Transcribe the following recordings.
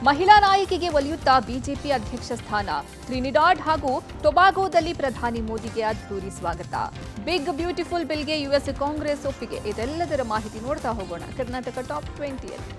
ಮಹಿಳಾ ನಾಯಕಿಗೆ ಒಲಿಯುತ್ತಾ ಬಿಜೆಪಿ ಅಧ್ಯಕ್ಷ ಸ್ಥಾನ. ಟ್ರಿನಿಡಾಡ್ ಹಾಗೂ ಟೊಬಾಗೋದಲ್ಲಿ ಪ್ರಧಾನಿ ಮೋದಿಗೆ ಅದ್ಧೂರಿ ಸ್ವಾಗತ. ಬಿಗ್ ಬ್ಯೂಟಿಫುಲ್ ಬಿಲ್ಗೆ ಯುಎಸ್ ಕಾಂಗ್ರೆಸ್ ಒಪ್ಪಿಗೆ. ಇದೆಲ್ಲದರ ಮಾಹಿತಿ ನೋಡ್ತಾ ಹೋಗೋಣ ಕರ್ನಾಟಕ ಟಾಪ್ 20ಯಲ್ಲಿ.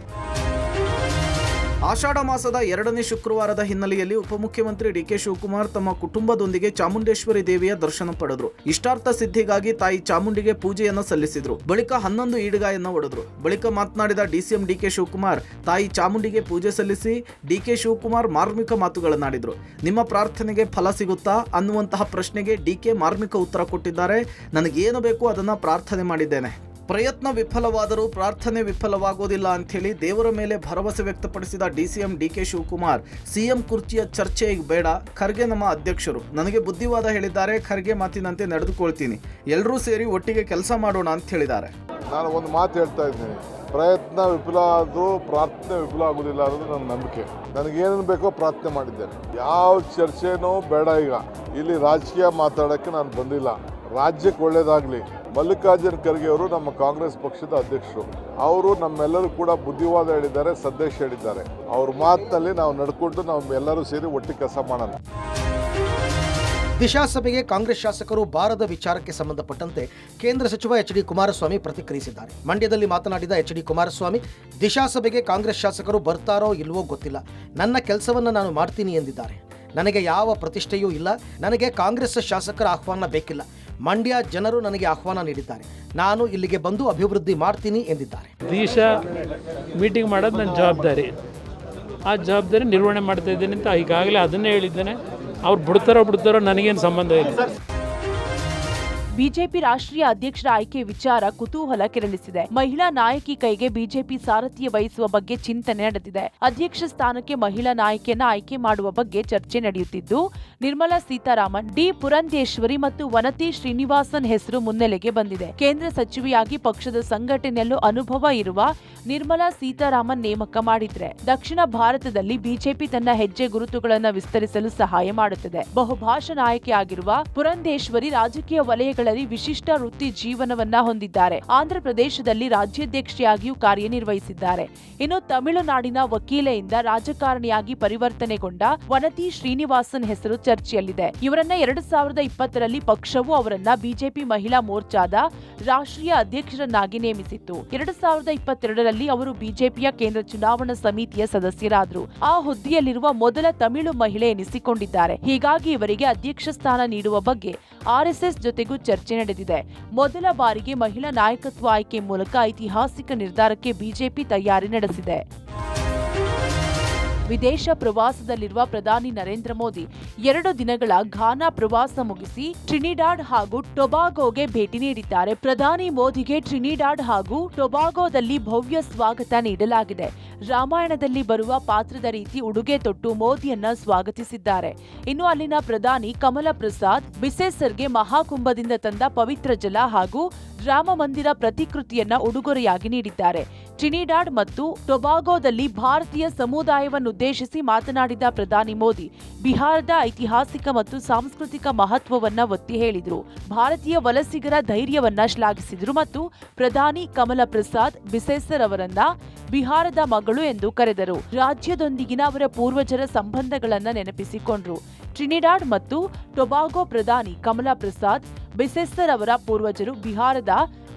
ಆಷಾಢ ಮಾಸದ 2ನೇ ಶುಕ್ರವಾರದ ಹಿನ್ನೆಲೆಯಲ್ಲಿ ಉಪಮುಖ್ಯಮಂತ್ರಿ ಡಿಕೆ ಶಿವಕುಮಾರ್ ತಮ್ಮ ಕುಟುಂಬದೊಂದಿಗೆ ಚಾಮುಂಡೇಶ್ವರಿ ದೇವಿಯ ದರ್ಶನ ಪಡೆದರು. ಇಷ್ಟಾರ್ಥ ಸಿದ್ಧಿಗಾಗಿ ತಾಯಿ ಚಾಮುಂಡಿಗೆ ಪೂಜೆಯನ್ನು ಸಲ್ಲಿಸಿದ್ರು. ಬಳಿಕ 11 ಈಡುಗಾಯನ್ನು ಹೊಡೆದ್ರು. ಬಳಿಕ ಮಾತನಾಡಿದ ಡಿಸಿಎಂ ಡಿಕೆ ಶಿವಕುಮಾರ್ ತಾಯಿ ಚಾಮುಂಡಿಗೆ ಪೂಜೆ ಸಲ್ಲಿಸಿ ಡಿಕೆ ಶಿವಕುಮಾರ್ ಮಾರ್ಮಿಕ ಮಾತುಗಳನ್ನಾಡಿದ್ರು. ನಿಮ್ಮ ಪ್ರಾರ್ಥನೆಗೆ ಫಲ ಸಿಗುತ್ತಾ ಅನ್ನುವಂತಹ ಪ್ರಶ್ನೆಗೆ ಡಿಕೆ ಮಾರ್ಮಿಕ ಉತ್ತರ ಕೊಟ್ಟಿದ್ದಾರೆ. ನನಗೇನು ಬೇಕು ಅದನ್ನ ಪ್ರಾರ್ಥನೆ ಮಾಡಿದ್ದೇನೆ. ಪ್ರಯತ್ನ ವಿಫಲವಾದರೂ ಪ್ರಾರ್ಥನೆ ವಿಫಲವಾಗೋದಿಲ್ಲ ಅಂಥೇಳಿ ದೇವರ ಮೇಲೆ ಭರವಸೆ ವ್ಯಕ್ತಪಡಿಸಿದ ಡಿಸಿಎಂ ಡಿಕೆ ಶಿವಕುಮಾರ್ ಸಿಎಂ ಕುರ್ಚಿಯ ಚರ್ಚೆ ಈಗ ಬೇಡ, ಖರ್ಗೆ ನಮ್ಮ ಅಧ್ಯಕ್ಷರು, ನನಗೆ ಬುದ್ಧಿವಾದ ಹೇಳಿದ್ದಾರೆ, ಖರ್ಗೆ ಮಾತಿನಂತೆ ನಡೆದುಕೊಳ್ತೀನಿ, ಎಲ್ಲರೂ ಸೇರಿ ಒಟ್ಟಿಗೆ ಕೆಲಸ ಮಾಡೋಣ ಅಂತ ಹೇಳಿದ್ದಾರೆ. ನಾನು ಒಂದು ಮಾತು ಹೇಳ್ತಾ ಇದ್ದೀನಿ, ಪ್ರಯತ್ನ ವಿಫಲ ಆದರೂ ಪ್ರಾರ್ಥನೆ ವಿಫಲ ಆಗೋದಿಲ್ಲ ಅನ್ನೋದು ನನ್ನ ನಂಬಿಕೆ. ನನಗೇನೇನು ಬೇಕೋ ಪ್ರಾರ್ಥನೆ ಮಾಡಿದ್ದೇನೆ. ಯಾವ ಚರ್ಚೆನೂ ಬೇಡ. ಈಗ ಇಲ್ಲಿ ರಾಜಕೀಯ ಮಾತಾಡೋಕ್ಕೆ ನಾನು ಬಂದಿಲ್ಲ. ರಾಜ್ಯಕ್ಕೆ ಒಳ್ಳೇದಾಗಲಿ. ಮಲ್ಲಿಕಾರ್ಜುನ್ ಖರ್ಗೆ ಅವರು ನಮ್ಮ ಕಾಂಗ್ರೆಸ್ ಪಕ್ಷದ ಅಧ್ಯಕ್ಷರು. ಅವರು ನಮ್ಮೆಲ್ಲರೂ ಕೂಡ ಬುದ್ಧಿವಾದ ಹೇಳಿದ್ದಾರೆ, ಸಂದೇಶ ಹೇಳಿದ್ದಾರೆ. ಅವ್ರ ಮಾತಿನಲ್ಲಿ ನಾವು ನಡ್ಕೊಂಡು ನಾವು ಎಲ್ಲರೂ ಸೇರಿ ಒಟ್ಟಿಗೆ ಕೆಲಸ ಮಾಡೋಣ. ದಿಶಾ ಸಭೆಗೆ ಕಾಂಗ್ರೆಸ್ ಶಾಸಕರು ಬಾರದ ವಿಚಾರಕ್ಕೆ ಸಂಬಂಧಪಟ್ಟಂತೆ ಕೇಂದ್ರ ಸಚಿವ ಎಚ್.ಡಿ. ಕುಮಾರಸ್ವಾಮಿ ಪ್ರತಿಕ್ರಿಯಿಸಿದ್ದಾರೆ. ಮಂಡ್ಯದಲ್ಲಿ ಮಾತನಾಡಿದ ಎಚ್.ಡಿ. ಕುಮಾರಸ್ವಾಮಿ, ದಿಶಾ ಸಭೆಗೆ ಕಾಂಗ್ರೆಸ್ ಶಾಸಕರು ಬರ್ತಾರೋ ಇಲ್ವೋ ಗೊತ್ತಿಲ್ಲ, ನನ್ನ ಕೆಲಸವನ್ನು ನಾನು ಮಾಡ್ತೀನಿ ಎಂದಿದ್ದಾರೆ. ನನಗೆ ಯಾವ ಪ್ರತಿಷ್ಠೆಯೂ ಇಲ್ಲ. ನನಗೆ ಕಾಂಗ್ರೆಸ್ ಶಾಸಕರ ಆಹ್ವಾನ ಬೇಕಿಲ್ಲ. ಮಂಡ್ಯ ಜನರು ನನಗೆ ಆಹ್ವಾನ ನೀಡಿದ್ದಾರೆ. ನಾನು ಇಲ್ಲಿಗೆ ಬಂದು ಅಭಿವೃದ್ಧಿ ಮಾಡ್ತೀನಿ ಎಂದಿದ್ದಾರೆ. ದಿಶಾ ಮೀಟಿಂಗ್ ಮಾಡೋದು ನನ್ನ ಜವಾಬ್ದಾರಿ. ಆ ಜವಾಬ್ದಾರಿ ನಿರ್ವಹಣೆ ಮಾಡ್ತಾ ಇದ್ದೇನೆ ಅಂತ ಈಗಾಗಲೇ ಅದನ್ನೇ ಹೇಳಿದ್ದೇನೆ. ಅವ್ರು ಬಿಡ್ತಾರೋ ನನಗೇನು ಸಂಬಂಧ ಇಲ್ಲ. ಬಿಜೆಪಿ ರಾಷ್ಟ್ರೀಯ ಅಧ್ಯಕ್ಷರ ಆಯ್ಕೆ ವಿಚಾರ ಕುತೂಹಲ ಕೆರಳಿಸಿದೆ. ಮಹಿಳಾ ನಾಯಕಿ ಕೈಗೆ ಬಿಜೆಪಿ ಸಾರಥ್ಯ ವಹಿಸುವ ಬಗ್ಗೆ ಚಿಂತನೆ ನಡೆದಿದೆ. ಅಧ್ಯಕ್ಷ ಸ್ಥಾನಕ್ಕೆ ಮಹಿಳಾ ನಾಯಕಿಯನ್ನ ಆಯ್ಕೆ ಮಾಡುವ ಬಗ್ಗೆ ಚರ್ಚೆ ನಡೆಯುತ್ತಿದ್ದು, ನಿರ್ಮಲಾ ಸೀತಾರಾಮನ್, ಡಿ ಪುರಂಧೇಶ್ವರಿ ಮತ್ತು ವನತಿ ಶ್ರೀನಿವಾಸನ್ ಹೆಸರು ಮುನ್ನೆಲೆಗೆ ಬಂದಿದೆ. ಕೇಂದ್ರ ಸಚಿವೆಯಾಗಿ ಪಕ್ಷದ ಸಂಘಟನೆಯಲ್ಲೂ ಅನುಭವ ಇರುವ ನಿರ್ಮಲಾ ಸೀತಾರಾಮನ್ ನೇಮಕ ಮಾಡಿದ್ರೆ ದಕ್ಷಿಣ ಭಾರತದಲ್ಲಿ ಬಿಜೆಪಿ ತನ್ನ ಹೆಜ್ಜೆ ಗುರುತುಗಳನ್ನು ವಿಸ್ತರಿಸಲು ಸಹಾಯ ಮಾಡುತ್ತದೆ. ಬಹುಭಾಷಾ ನಾಯಕಿಯಾಗಿರುವ ಪುರಂಧೇಶ್ವರಿ ರಾಜಕೀಯ ವಲಯಗಳಲ್ಲಿ ವಿಶಿಷ್ಟ ವೃತ್ತಿ ಜೀವನವನ್ನ ಹೊಂದಿದ್ದಾರೆ. ಆಂಧ್ರ ಪ್ರದೇಶದಲ್ಲಿ ರಾಜ್ಯಾಧ್ಯಕ್ಷೆಯಾಗಿಯೂ ಕಾರ್ಯನಿರ್ವಹಿಸಿದ್ದಾರೆ. ಇನ್ನು ತಮಿಳುನಾಡಿನ ವಕೀಲೆಯಿಂದ ರಾಜಕಾರಣಿಯಾಗಿ ಪರಿವರ್ತನೆಗೊಂಡ ವನತಿ ಶ್ರೀನಿವಾಸನ್ ಹೆಸರು ಚರ್ಚೆಯಲ್ಲಿದೆ. ಇವರನ್ನ 2020ರಲ್ಲಿ ಪಕ್ಷವು ಅವರನ್ನ ಬಿಜೆಪಿ ಮಹಿಳಾ ಮೋರ್ಚಾದ ರಾಷ್ಟ್ರೀಯ ಅಧ್ಯಕ್ಷರನ್ನಾಗಿ ನೇಮಿಸಿತ್ತು. 2022ರಲ್ಲಿ ಅವರು ಬಿಜೆಪಿಯ ಕೇಂದ್ರ ಚುನಾವಣಾ ಸಮಿತಿಯ ಸದಸ್ಯರಾದರು. ಆ ಹುದ್ದೆಯಲ್ಲಿರುವ ಮೊದಲ ತಮಿಳು ಮಹಿಳೆ ಎನಿಸಿಕೊಂಡಿದ್ದಾರೆ. ಹೀಗಾಗಿ ಇವರಿಗೆ ಅಧ್ಯಕ್ಷ ಸ್ಥಾನ ನೀಡುವ ಬಗ್ಗೆ ಆರ್ಎಸ್ಎಸ್ ಜೊತೆಗೂ ಚರ್ಚೆ ನಡೆದಿದೆ. ಮೊದಲ ಬಾರಿಗೆ ಮಹಿಳಾ ನಾಯಕತ್ವ ಆಯ್ಕೆ ಮೂಲಕ ಐತಿಹಾಸಿಕ ನಿರ್ಧಾರಕ್ಕೆ ಬಿಜೆಪಿ ತಯಾರಿ ನಡೆಸಿದೆ. ವಿದೇಶ ಪ್ರವಾಸದಲ್ಲಿರುವ ಪ್ರಧಾನಿ ನರೇಂದ್ರ ಮೋದಿ 2 ದಿನಗಳ ಘಾನಾ ಪ್ರವಾಸ ಮುಗಿಸಿ ಟ್ರಿನಿಡಾಡ್ ಹಾಗೂ ಟೊಬಾಗೋಗೆ ಭೇಟಿ ನೀಡಿದ್ದಾರೆ. ಪ್ರಧಾನಿ ಮೋದಿಗೆ ಟ್ರಿನಿಡಾಡ್ ಹಾಗೂ ಟೊಬಾಗೋದಲ್ಲಿ ಭವ್ಯ ಸ್ವಾಗತ ನೀಡಲಾಗಿದೆ. ರಾಮಾಯಣದಲ್ಲಿ ಬರುವ ಪಾತ್ರದ ರೀತಿ ಉಡುಗೆ ತೊಟ್ಟು ಮೋದಿಯನ್ನ ಸ್ವಾಗತಿಸಿದ್ದಾರೆ. ಇನ್ನು ಅಲ್ಲಿನ ಪ್ರಧಾನಿ ಕಮಲಾ ಪ್ರಸಾದ್ ಬಿಸೆಸರ್ಗೆ ಮಹಾಕುಂಭದಿಂದ ತಂದ ಪವಿತ್ರ ಜಲ ಹಾಗೂ ರಾಮ ಮಂದಿರ ಪ್ರತಿಕೃತಿಯನ್ನ ಉಡುಗೊರೆಯಾಗಿ ನೀಡಿದ್ದಾರೆ. ಟ್ರಿನಿಡಾಡ್ ಮತ್ತು ಟೊಬಾಗೋದಲ್ಲಿ ಭಾರತೀಯ ಸಮುದಾಯವನ್ನುದ್ದೇಶಿಸಿ ಮಾತನಾಡಿದ ಪ್ರಧಾನಿ ಮೋದಿ ಬಿಹಾರದ ಐತಿಹಾಸಿಕ ಮತ್ತು ಸಾಂಸ್ಕೃತಿಕ ಮಹತ್ವವನ್ನ ಒತ್ತಿ ಹೇಳಿದರು. ಭಾರತೀಯ ವಲಸಿಗರ ಧೈರ್ಯವನ್ನ ಶ್ಲಾಘಿಸಿದರು ಮತ್ತು ಪ್ರಧಾನಿ ಕಮಲಾ ಪ್ರಸಾದ್ ಬಿಸೆಸರ್ ಅವರನ್ನ ಬಿಹಾರದ ಮಗಳು ಎಂದು ಕರೆದರು. ರಾಜ್ಯದೊಂದಿಗಿನ ಅವರ ಪೂರ್ವಜರ ಸಂಬಂಧಗಳನ್ನ ನೆನಪಿಸಿಕೊಂಡ್ರು. ಟ್ರಿನಿಡಾಡ್ ಮತ್ತು ಟೊಬಾಗೋ ಪ್ರಧಾನಿ ಕಮಲಾ ಪ್ರಸಾದ್ ಬಿಸೆಸರ್ ಅವರ ಪೂರ್ವಜರು ಬಿಹಾರದ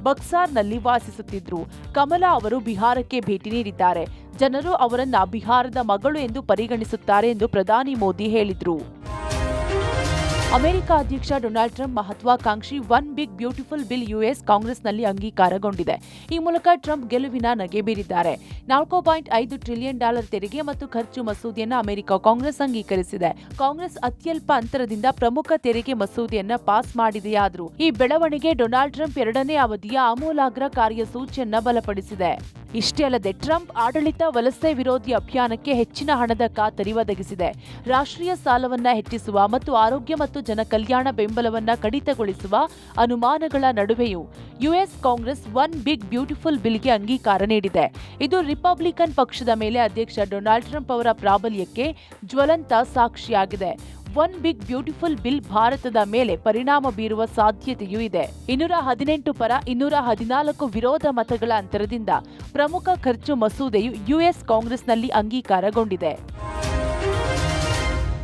ಬಕ್ಸಾರ್ನಲ್ಲಿ ವಾಸಿಸುತ್ತಿದ್ರು. ಕಮಲಾ ಅವರು ಬಿಹಾರಕ್ಕೆ ಭೇಟಿ ನೀಡಿದ್ದಾರೆ. ಜನರು ಅವರನ್ನ ಬಿಹಾರದ ಮಗಳು ಎಂದು ಪರಿಗಣಿಸುತ್ತಾರೆ ಎಂದು ಪ್ರಧಾನಿ ಮೋದಿ ಹೇಳಿದ್ರು. ಅಮೆರಿಕ ಅಧ್ಯಕ್ಷ ಡೊನಾಲ್ಡ್ ಟ್ರಂಪ್ ಮಹತ್ವಾಕಾಂಕ್ಷಿ one big beautiful bill US ಕಾಂಗ್ರೆಸ್ನಲ್ಲಿ ಅಂಗೀಕಾರಗೊಂಡಿದೆ. ಈ ಮೂಲಕ ಟ್ರಂಪ್ ಗೆಲುವಿನ ನಗೆ ಬೀರಿದ್ದಾರೆ. $4.5 ಟ್ರಿಲಿಯನ್ ತೆರಿಗೆ ಮತ್ತು ಖರ್ಚು ಮಸೂದೆಯನ್ನು ಅಮೆರಿಕ ಕಾಂಗ್ರೆಸ್ ಅಂಗೀಕರಿಸಿದೆ. ಕಾಂಗ್ರೆಸ್ ಅತ್ಯಲ್ಪ ಅಂತರದಿಂದ ಪ್ರಮುಖ ತೆರಿಗೆ ಮಸೂದೆಯನ್ನ ಪಾಸ್ ಮಾಡಿದೆಯಾದರೂ ಈ ಬೆಳವಣಿಗೆ ಡೊನಾಲ್ಡ್ ಟ್ರಂಪ್ 2ನೇ ಅವಧಿಯ ಆಮೂಲಾಗ್ರ ಕಾರ್ಯಸೂಚಿಯನ್ನ ಬಲಪಡಿಸಿದೆ. ಇಷ್ಟೇ ಅಲ್ಲದೆ ಟ್ರಂಪ್ ಆಡಳಿತ ವಲಸೆ ವಿರೋಧಿ ಅಭಿಯಾನಕ್ಕೆ ಹೆಚ್ಚಿನ ಹಣದ ಖಾತರಿ ಒದಗಿಸಿದೆ. ರಾಷ್ಟ್ರೀಯ ಸಾಲವನ್ನ ಹೆಚ್ಚಿಸುವ ಮತ್ತು ಆರೋಗ್ಯ ಮತ್ತು ಜನಕಲ್ಯಾಣ ಬೆಂಬಲವನ್ನ ಕಡಿತಗೊಳಿಸುವ ಅನುಮಾನಗಳ ನಡುವೆಯೂ US congress one big beautiful ಬಿಲ್ಗೆ ಅಂಗೀಕಾರ ನೀಡಿದೆ. ಇದು ರಿಪಬ್ಲಿಕನ್ ಪಕ್ಷದ ಮೇಲೆ ಅಧ್ಯಕ್ಷ ಡೊನಾಲ್ಡ್ ಟ್ರಂಪ್ ಅವರ ಪ್ರಾಬಲ್ಯಕ್ಕೆ ಜ್ವಲಂತ ಸಾಕ್ಷಿಯಾಗಿದೆ. ಒನ್ ಬಿಗ್ ಬ್ಯೂಟಿಫುಲ್ ಬಿಲ್ ಭಾರತದ ಮೇಲೆ ಪರಿಣಾಮ ಬೀರುವ ಸಾಧ್ಯತೆಯೂ ಇದೆ. 218 ಪರ 214 ವಿರೋಧ ಮತಗಳ ಅಂತರದಿಂದ ಪ್ರಮುಖ ಖರ್ಚು ಮಸೂದೆಯು ಯುಎಸ್ ಕಾಂಗ್ರೆಸ್ನಲ್ಲಿ ಅಂಗೀಕಾರಗೊಂಡಿದೆ.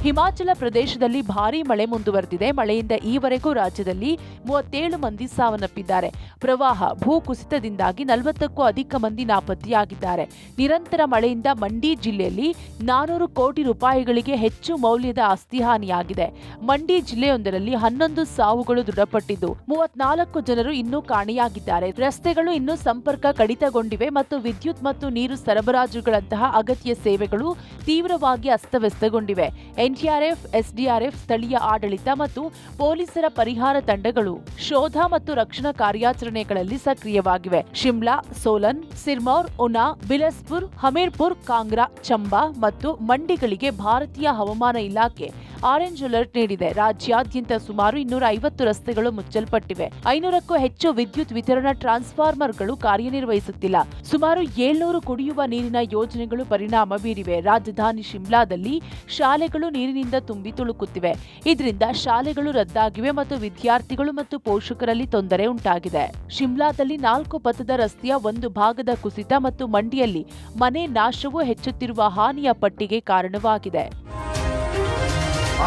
ಹಿಮಾಚಲ ಪ್ರದೇಶದಲ್ಲಿ ಭಾರೀ ಮಳೆ ಮುಂದುವರೆದಿದೆ. ಮಳೆಯಿಂದ ಈವರೆಗೂ ರಾಜ್ಯದಲ್ಲಿ 37 ಮಂದಿ ಸಾವನ್ನಪ್ಪಿದ್ದಾರೆ. ಪ್ರವಾಹ, ಭೂಕುಸಿತದಿಂದಾಗಿ 40ಕ್ಕೂ ಅಧಿಕ ಮಂದಿ ನಾಪತ್ತೆಯಾಗಿದ್ದಾರೆ. ನಿರಂತರ ಮಳೆಯಿಂದ ಮಂಡಿ ಜಿಲ್ಲೆಯಲ್ಲಿ 400 ಕೋಟಿ ರೂಪಾಯಿಗಳಿಗೆ ಹೆಚ್ಚು ಮೌಲ್ಯದ ಆಸ್ತಿ ಹಾನಿಯಾಗಿದೆ. ಮಂಡಿ ಜಿಲ್ಲೆಯೊಂದರಲ್ಲಿ 11 ಸಾವುಗಳು ದೃಢಪಟ್ಟಿದ್ದು 34 ಜನರು ಇನ್ನೂ ಕಾಣೆಯಾಗಿದ್ದಾರೆ. ರಸ್ತೆಗಳು ಇನ್ನೂ ಸಂಪರ್ಕ ಕಡಿತಗೊಂಡಿವೆ ಮತ್ತು ವಿದ್ಯುತ್ ಮತ್ತು ನೀರು ಸರಬರಾಜುಗಳಂತಹ ಅಗತ್ಯ ಸೇವೆಗಳು ತೀವ್ರವಾಗಿ ಅಸ್ತವ್ಯಸ್ತಗೊಂಡಿವೆ. ಎನ್ಡಿಆರ್ಎಫ್, ಎಸ್ಡಿಆರ್ಎಫ್, ಸ್ಥಳೀಯ ಆಡಳಿತ ಮತ್ತು ಪೊಲೀಸರ ಪರಿಹಾರ ತಂಡಗಳು ಶೋಧ ಮತ್ತು ರಕ್ಷಣಾ ಕಾರ್ಯಾಚರಣೆಗಳಲ್ಲಿ ಸಕ್ರಿಯವಾಗಿವೆ. ಶಿಮ್ಲಾ, ಸೋಲನ್, ಸಿರ್ಮೌರ್, ಉನಾ, ಬಿಲಸ್ಪುರ್, ಹಮೀರ್ಪುರ್, ಕಾಂಗ್ರಾ, ಚಂಬಾ ಮತ್ತು ಮಂಡಿಗಳಿಗೆ ಭಾರತೀಯ ಹವಾಮಾನ ಇಲಾಖೆ ಆರೆಂಜ್ ಅಲರ್ಟ್ ನೀಡಿದೆ. ರಾಜ್ಯಾದ್ಯಂತ ಸುಮಾರು 250 ರಸ್ತೆಗಳು ಮುಚ್ಚಲ್ಪಟ್ಟಿವೆ. 500ಕ್ಕೂ ಹೆಚ್ಚು ವಿದ್ಯುತ್ ವಿತರಣಾ ಟ್ರಾನ್ಸ್ಫಾರ್ಮರ್ಗಳು ಕಾರ್ಯನಿರ್ವಹಿಸುತ್ತಿಲ್ಲ. ಸುಮಾರು 700 ಕುಡಿಯುವ ನೀರಿನ ಯೋಜನೆಗಳು ಪರಿಣಾಮ ಬೀರಿವೆ. ರಾಜಧಾನಿ ಶಿಮ್ಲಾದಲ್ಲಿ ಶಾಲೆಗಳು ನೀರಿನಿಂದ ತುಂಬಿ ತುಳುಕುತ್ತಿವೆ. ಇದರಿಂದ ಶಾಲೆಗಳು ರದ್ದಾಗಿವೆ ಮತ್ತು ವಿದ್ಯಾರ್ಥಿಗಳು ಮತ್ತು ಪೋಷಕರಲ್ಲಿ ತೊಂದರೆ ಉಂಟಾಗಿದೆ. ಶಿಮ್ಲಾದಲ್ಲಿ 4 ಪಥದ ರಸ್ತೆಯ ಒಂದು ಭಾಗದ ಕುಸಿತ ಮತ್ತು ಮಂಡಿಯಲ್ಲಿ ಮನೆ ನಾಶವೂ ಹೆಚ್ಚುತ್ತಿರುವ ಹಾನಿಯ ಪಟ್ಟಿಗೆ ಕಾರಣವಾಗಿದೆ.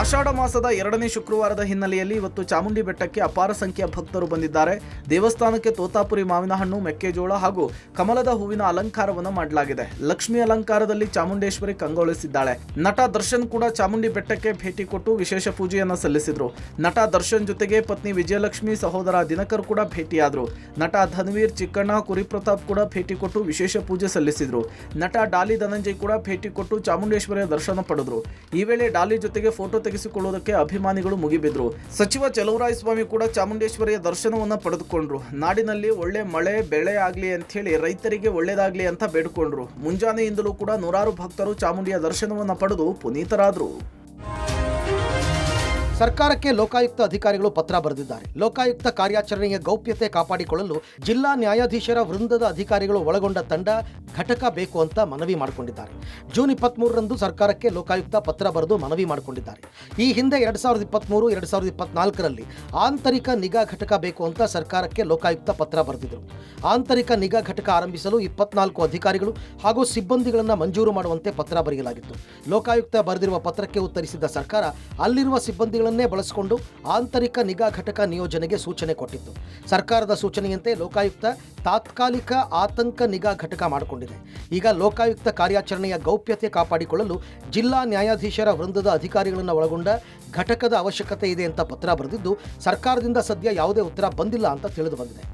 ಆಷಾಢ ಮಾಸದ 2ನೇ ಶುಕ್ರವಾರದ ಹಿನ್ನೆಲೆಯಲ್ಲಿ ಇವತ್ತು ಚಾಮುಂಡಿ ಬೆಟ್ಟಕ್ಕೆ ಅಪಾರ ಸಂಖ್ಯೆಯ ಭಕ್ತರು ಬಂದಿದ್ದಾರೆ. ದೇವಸ್ಥಾನಕ್ಕೆ ತೋತಾಪುರಿ ಮಾವಿನ ಹಣ್ಣು, ಮೆಕ್ಕೆಜೋಳ ಹಾಗೂ ಕಮಲದ ಹೂವಿನ ಅಲಂಕಾರವನ್ನು ಮಾಡಲಾಗಿದೆ. ಲಕ್ಷ್ಮಿ ಅಲಂಕಾರದಲ್ಲಿ ಚಾಮುಂಡೇಶ್ವರಿ ಕಂಗೊಳಿಸಿದ್ದಾಳೆ. ನಟ ದರ್ಶನ್ ಕೂಡ ಚಾಮುಂಡಿ ಬೆಟ್ಟಕ್ಕೆ ಭೇಟಿ ಕೊಟ್ಟು ವಿಶೇಷ ಪೂಜೆಯನ್ನು ಸಲ್ಲಿಸಿದ್ರು. ನಟ ದರ್ಶನ್ ಜೊತೆಗೆ ಪತ್ನಿ ವಿಜಯಲಕ್ಷ್ಮಿ, ಸಹೋದರ ದಿನಕರ್ ಕೂಡ ಭೇಟಿಯಾದರು. ನಟ ಧನ್ವೀರ್, ಚಿಕ್ಕಣ್ಣ, ಕುರಿಪ್ರತಾಪ್ ಕೂಡ ಭೇಟಿ ಕೊಟ್ಟು ವಿಶೇಷ ಪೂಜೆ ಸಲ್ಲಿಸಿದ್ರು. ನಟ ಡಾಲಿ ಧನಂಜಯ್ ಕೂಡ ಭೇಟಿ ಕೊಟ್ಟು ಚಾಮುಂಡೇಶ್ವರಿಯ ದರ್ಶನ ಪಡೆದ್ರು. ಈ ವೇಳೆ ಡಾಲಿ ಜೊತೆಗೆ ಫೋಟೋ ತೆಗೆಸಿಕೊಳ್ಳುವುದಕ್ಕೆ ಅಭಿಮಾನಿಗಳು ಮುಗಿಬಿದ್ರು. ಸಚಿವ ಚಲುವರಾಯಸ್ವಾಮಿ ಕೂಡ ಚಾಮುಂಡೇಶ್ವರಿಯ ದರ್ಶನವನ್ನ ಪಡೆದುಕೊಂಡ್ರು. ನಾಡಿನಲ್ಲಿ ಒಳ್ಳೆ ಮಳೆ ಬೆಳೆ ಆಗ್ಲಿ ಅಂತ ಹೇಳಿ ರೈತರಿಗೆ ಒಳ್ಳೇದಾಗ್ಲಿ ಅಂತ ಬೇಡಿಕೊಂಡ್ರು. ಮುಂಜಾನೆಯಿಂದಲೂ ಕೂಡ ನೂರಾರು ಭಕ್ತರು ಚಾಮುಂಡಿಯ ದರ್ಶನವನ್ನ ಪಡೆದು ಪುನೀತರಾದ್ರು. ಸರ್ಕಾರಕ್ಕೆ ಲೋಕಾಯುಕ್ತ ಅಧಿಕಾರಿಗಳು ಪತ್ರ ಬರೆದಿದ್ದಾರೆ. ಲೋಕಾಯುಕ್ತ ಕಾರ್ಯಾಚರಣೆಯ ಗೌಪ್ಯತೆ ಕಾಪಾಡಿಕೊಳ್ಳಲು ಜಿಲ್ಲಾ ನ್ಯಾಯಾಧೀಶರ ವೃಂದದ ಅಧಿಕಾರಿಗಳು ಒಳಗೊಂಡ ತಂಡ ಘಟಕ ಬೇಕು ಅಂತ ಮನವಿ ಮಾಡಿಕೊಂಡಿದ್ದಾರೆ. ಜೂನ್ 23ರಂದು ಸರ್ಕಾರಕ್ಕೆ ಲೋಕಾಯುಕ್ತ ಪತ್ರ ಬರೆದು ಮನವಿ ಮಾಡಿಕೊಂಡಿದ್ದಾರೆ. ಈ ಹಿಂದೆ 2023-2024ರಲ್ಲಿ ಆಂತರಿಕ ನಿಗಾ ಘಟಕ ಬೇಕು ಅಂತ ಸರ್ಕಾರಕ್ಕೆ ಲೋಕಾಯುಕ್ತ ಪತ್ರ ಬರೆದಿದ್ದರು. ಆಂತರಿಕ ನಿಗಾ ಘಟಕ ಆರಂಭಿಸಲು 24 ಅಧಿಕಾರಿಗಳು ಹಾಗೂ ಸಿಬ್ಬಂದಿಗಳನ್ನು ಮಂಜೂರು ಮಾಡುವಂತೆ ಪತ್ರ ಬರೆಯಲಾಗಿತ್ತು. ಲೋಕಾಯುಕ್ತ ಬರೆದಿರುವ ಪತ್ರಕ್ಕೆ ಉತ್ತರಿಸಿದ ಸರ್ಕಾರ ಅಲ್ಲಿರುವ ಸಿಬ್ಬಂದಿಗಳನ್ನೇ ಬಳಸಿಕೊಂಡು ಆಂತರಿಕ ನಿಗಾ ಘಟಕ ನಿಯೋಜನೆಗೆ ಸೂಚನೆ ಕೊಟ್ಟಿತ್ತು. ಸರ್ಕಾರದ ಸೂಚನೆಯಂತೆ ಲೋಕಾಯುಕ್ತ ತಾತ್ಕಾಲಿಕ ಆತಂಕ ನಿಗಾ ಘಟಕ ಮಾಡಿಕೊಂಡಿದೆ. ಈಗ ಲೋಕಾಯುಕ್ತ ಕಾರ್ಯಾಚರಣೆಯ ಗೌಪ್ಯತೆ ಕಾಪಾಡಿಕೊಳ್ಳಲು ಜಿಲ್ಲಾ ನ್ಯಾಯಾಧೀಶರ ವೃಂದದ ಅಧಿಕಾರಿಗಳನ್ನು ಒಳಗೊಂಡ ಘಟಕದ ಅವಶ್ಯಕತೆ ಇದೆ ಅಂತ ಪತ್ರ ಬರೆದಿದ್ದು, ಸರ್ಕಾರದಿಂದ ಸದ್ಯ ಯಾವುದೇ ಉತ್ತರ ಬಂದಿಲ್ಲ ಅಂತ ತಿಳಿದು ಬಂದಿದೆ.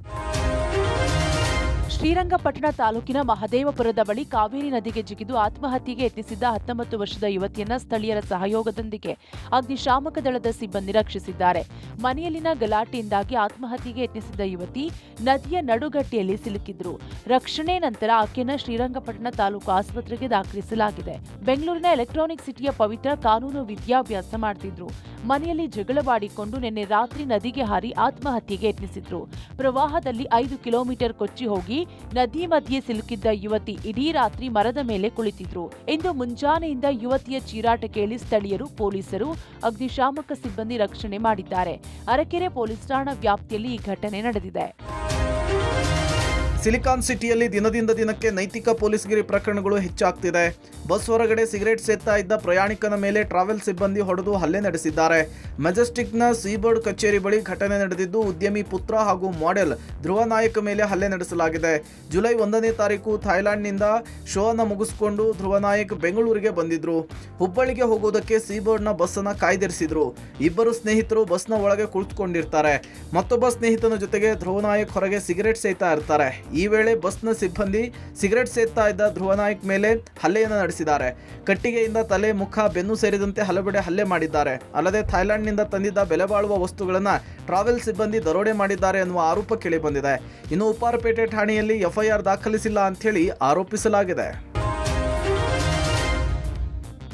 ಶ್ರೀರಂಗಪಟ್ಟಣ ತಾಲೂಕಿನ ಮಹದೇವಪುರದ ಬಳಿ ಕಾವೇರಿ ನದಿಗೆ ಜಿಗಿದು ಆತ್ಮಹತ್ಯೆಗೆ ಯತ್ನಿಸಿದ್ದ 19 ವರ್ಷದ ಯುವತಿಯನ್ನ ಸ್ಥಳೀಯರ ಸಹಯೋಗದೊಂದಿಗೆ ಅಗ್ನಿಶಾಮಕ ದಳದ ಸಿಬ್ಬಂದಿ ರಕ್ಷಿಸಿದ್ದಾರೆ. ಮನೆಯಲ್ಲಿನ ಗಲಾಟೆಯಿಂದಾಗಿ ಆತ್ಮಹತ್ಯೆಗೆ ಯತ್ನಿಸಿದ್ದ ಯುವತಿ ನದಿಯ ನಡುಗಟ್ಟಿಯಲ್ಲಿ ಸಿಲುಕಿದ್ರು. ರಕ್ಷಣೆ ನಂತರ ಆಕೆಯನ್ನು ಶ್ರೀರಂಗಪಟ್ಟಣ ತಾಲೂಕು ಆಸ್ಪತ್ರೆಗೆ ದಾಖಲಿಸಲಾಗಿದೆ. ಬೆಂಗಳೂರಿನ ಎಲೆಕ್ಟ್ರಾನಿಕ್ ಸಿಟಿಯ ಪವಿತ್ರ ಕಾನೂನು ವಿದ್ಯಾಭ್ಯಾಸ ಮಾಡ್ತಿದ್ರು. ಮನೆಯಲ್ಲಿ ಜಗಳವಾಡಿಕೊಂಡು ನಿನ್ನೆ ರಾತ್ರಿ ನದಿಗೆ ಹಾರಿ ಆತ್ಮಹತ್ಯೆಗೆ ಯತ್ನಿಸಿದ್ರು. ಪ್ರವಾಹದಲ್ಲಿ 5 ಕಿಲೋಮೀಟರ್ ಕೊಚ್ಚಿ ಹೋಗಿ ನದಿ ಮಧ್ಯೆ ಸಿಲುಕಿದ್ದ ಯುವತಿ ಇಡೀ ರಾತ್ರಿ ಮರದ ಮೇಲೆ ಕುಳಿತಿದ್ರು. ಇಂದು ಮುಂಜಾನೆಯಿಂದ ಯುವತಿಯ ಚೀರಾಟ ಕೇಳಿ ಸ್ಥಳೀಯರು, ಪೊಲೀಸರು, ಅಗ್ನಿಶಾಮಕ ಸಿಬ್ಬಂದಿ ರಕ್ಷಣೆ ಮಾಡಿದ್ದಾರೆ. ಅರಕೆರೆ ಪೊಲೀಸ್ ಠಾಣಾ ವ್ಯಾಪ್ತಿಯಲ್ಲಿ ಈ ಘಟನೆ ನಡೆದಿದೆ. ಸಿಲಿಕಾನ್ ಸಿಟಿಯಲ್ಲಿ ದಿನದಿಂದ ದಿನಕ್ಕೆ ನೈತಿಕ ಪೊಲೀಸ್ಗಿರಿ ಪ್ರಕರಣಗಳು ಹೆಚ್ಚಾಗ್ತಿದೆ. ಬಸ್ ಹೊರಗಡೆ ಸಿಗರೇಟ್ ಸೇದ್ತಾ ಇದ್ದ ಪ್ರಯಾಣಿಕನ ಮೇಲೆ ಟ್ರಾವೆಲ್ ಸಿಬ್ಬಂದಿ ಹೊಡೆದು ಹಲ್ಲೆ ನಡೆಸಿದ್ದಾರೆ. ಮೆಜೆಸ್ಟಿಕ್ನ ಸೀಬರ್ಡ್ ಕಚೇರಿ ಬಳಿ ಘಟನೆ ನಡೆದಿದ್ದು, ಉದ್ಯಮಿ ಪುತ್ರ ಹಾಗೂ ಮಾಡೆಲ್ ಧ್ರುವ ನಾಯಕ್ ಮೇಲೆ ಹಲ್ಲೆ ನಡೆಸಲಾಗಿದೆ. ಜುಲೈ 1ನೇ ತಾರೀಕು ಥೈಲ್ಯಾಂಡ್ನಿಂದ ಶೋ ಅನ್ನು ಮುಗಿಸಿಕೊಂಡು ಧ್ರುವ ನಾಯಕ್ ಬೆಂಗಳೂರಿಗೆ ಬಂದಿದ್ರು. ಹುಬ್ಬಳ್ಳಿಗೆ ಹೋಗೋದಕ್ಕೆ ಸೀಬರ್ಡ್ನ ಬಸ್ ಅನ್ನು ಕಾಯ್ದಿರಿಸಿದ್ರು. ಇಬ್ಬರು ಸ್ನೇಹಿತರು ಬಸ್ನ ಒಳಗೆ ಕುಳಿತುಕೊಂಡಿರ್ತಾರೆ. ಮತ್ತೊಬ್ಬ ಸ್ನೇಹಿತನ ಜೊತೆಗೆ ಧ್ರುವ ನಾಯಕ್ ಹೊರಗೆ ಸಿಗರೇಟ್ ಸೇದ್ತಾ ಇರ್ತಾರೆ. ಈ ವೇಳೆ ಬಸ್ನ ಸಿಬ್ಬಂದಿ ಸಿಗರೇಟ್ ಸೇದ್ತಾ ಇದ್ದ ಧ್ರುವ ನಾಯಕ್ ಮೇಲೆ ಹಲ್ಲೆಯನ್ನು ನಡೆಸಿದ್ದಾರೆ. ಕಟ್ಟಿಗೆಯಿಂದ ತಲೆ, ಮುಖ, ಬೆನ್ನು ಸೇರಿದಂತೆ ಹಲವೆಡೆ ಹಲ್ಲೆ ಮಾಡಿದ್ದಾರೆ. ಅಲ್ಲದೆ ಥೈಲ್ಯಾಂಡ್ನಿಂದ ತಂದಿದ್ದ ಬೆಲೆ ಬಾಳುವ ವಸ್ತುಗಳನ್ನು ಟ್ರಾವೆಲ್ ಸಿಬ್ಬಂದಿ ದರೋಡೆ ಮಾಡಿದ್ದಾರೆ ಎನ್ನುವ ಆರೋಪ ಕೇಳಿಬಂದಿದೆ. ಇನ್ನು ಉಪ್ಪಾರಪೇಟೆ ಠಾಣೆಯಲ್ಲಿ ಎಫ್ಐಆರ್ ದಾಖಲಿಸಿಲ್ಲ ಅಂತ ಹೇಳಿ ಆರೋಪಿಸಲಾಗಿದೆ.